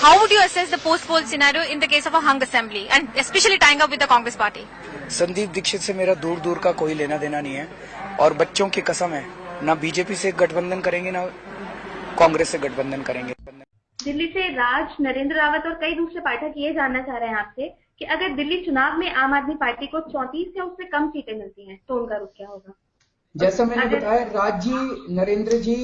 How would you assess the post-poll scenario in the case of a hung assembly and especially tying up with the Congress party? Sandeep Dikshit से मेरा दूर दूर का कोई लेना देना नहीं है और बच्चों की कसम है, ना बीजेपी से गठबंधन करेंगे ना कांग्रेस से गठबंधन करेंगे। दिल्ली से राज, नरेंद्र रावत और कई दूसरे पाठक ये जानना चाह रहे हैं आपसे कि अगर दिल्ली चुनाव में आम आदमी पार्टी को 34 या उससे कम सीटें मिलती हैं तो उनका रुख क्या होगा? जैसा मैंने बताया, राज जी, नरेंद्र जी,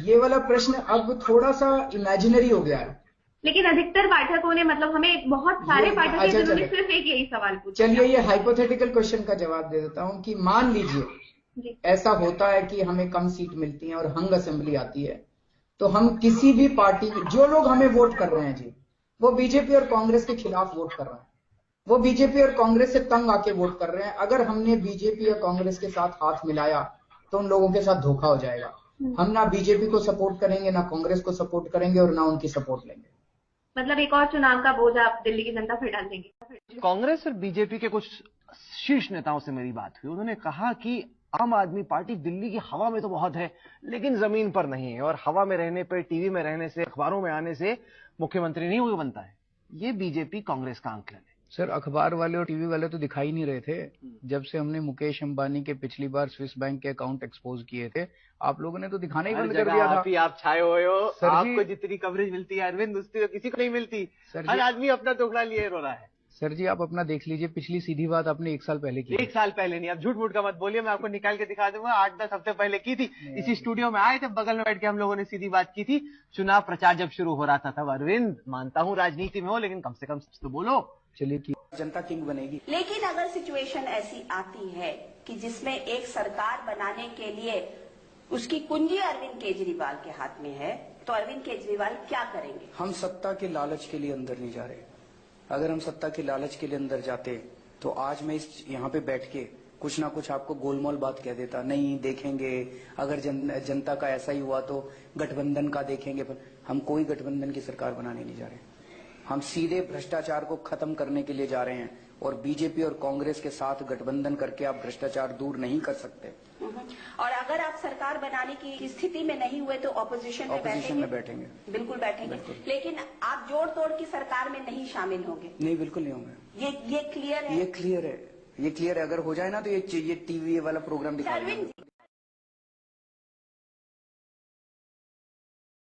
ये वाला प्रश्न अब थोड़ा सा इमेजिनरी हो गया है, लेकिन अधिकतर पाठकों ने हमें बहुत सारे पाठक हैं जिन्होंने सिर्फ एक यही सवाल पूछा। चलिए ये हाइपोथेटिकल क्वेश्चन का जवाब दे देता हूं कि मान लीजिए ऐसा होता है कि हमें कम सीट मिलती है और हंग असेंबली आती है, तो हम किसी भी पार्टी, जो लोग हमें वोट कर रहे हैं जी, वो बीजेपी और कांग्रेस के खिलाफ वोट कर रहे हैं, वो बीजेपी और कांग्रेस से तंग आके वोट कर रहे हैं। अगर हमने बीजेपी या कांग्रेस के साथ हाथ मिलाया तो उन लोगों के साथ धोखा हो जाएगा। हम ना बीजेपी को सपोर्ट करेंगे, ना कांग्रेस को सपोर्ट करेंगे और ना उनकी सपोर्ट लेंगे। मतलब एक और चुनाव का बोझ आप दिल्ली की जनता पर डाल देंगे? कांग्रेस और बीजेपी के कुछ शीर्ष नेताओं से मेरी बात हुई, उन्होंने कहा कि आम आदमी पार्टी दिल्ली की हवा में तो बहुत है लेकिन जमीन पर नहीं है, और हवा में रहने पर, टीवी में रहने से, अखबारों में आने से मुख्यमंत्री नहीं हो बनता है। ये बीजेपी कांग्रेस का आंकलन है। सर, अखबार वाले और टीवी वाले तो दिखाई नहीं रहे थे जब से हमने मुकेश अंबानी के पिछली बार स्विस बैंक के अकाउंट एक्सपोज किए थे। आप लोगों ने तो दिखाना ही बंद कर दिया था। आप छाए हुए हो, आपको जी, जितनी कवरेज मिलती है अरविंद, उसकी तो किसी को नहीं मिलती। हर आदमी अपना टुकड़ा लिए रो रहा है। सर जी, आप अपना देख लीजिए, पिछली सीधी बात आपने 1 साल पहले की। 1 साल पहले नहीं, आप झूठ मूठ का मत बोलिए, मैं आपको निकाल के दिखा दूंगा। 8-10 हफ्ते पहले की थी, इसी स्टूडियो में आए थे, बगल में बैठ के हम लोगों ने सीधी बात की थी। चुनाव प्रचार जब शुरू हो रहा था तब। अरविंद, मानता हूं राजनीति में हो, लेकिन कम से कम सच तो बोलो। चलिए कि जनता किंग बनेगी। लेकिन अगर सिचुएशन ऐसी आती है कि जिसमें एक सरकार बनाने के लिए उसकी कुंजी अरविंद केजरीवाल के हाथ में है, तो अरविंद केजरीवाल क्या करेंगे? हम सत्ता के लालच के लिए अंदर नहीं जा रहे। अगर हम सत्ता के लालच के लिए अंदर जाते तो आज मैं यहाँ पे बैठ के कुछ ना कुछ आपको गोलमोल बात कह देता। नहीं देखेंगे, अगर जनता का ऐसा ही हुआ तो गठबंधन का देखेंगे। पर हम कोई गठबंधन की सरकार बनाने नहीं जा रहे। हम सीधे भ्रष्टाचार को खत्म करने के लिए जा रहे हैं, और बीजेपी और कांग्रेस के साथ गठबंधन करके आप भ्रष्टाचार दूर नहीं कर सकते। और अगर आप सरकार बनाने की स्थिति में नहीं हुए तो ऑपोजिशन में बैठेंगे। बिल्कुल बैठेंगे, लेकिन आप जोड़ तोड़ की सरकार में नहीं शामिल होंगे? नहीं, बिल्कुल नहीं होंगे। ये क्लियर है? ये क्लियर है। अगर हो जाए ना तो ये टीवी वाला प्रोग्राम दिखा।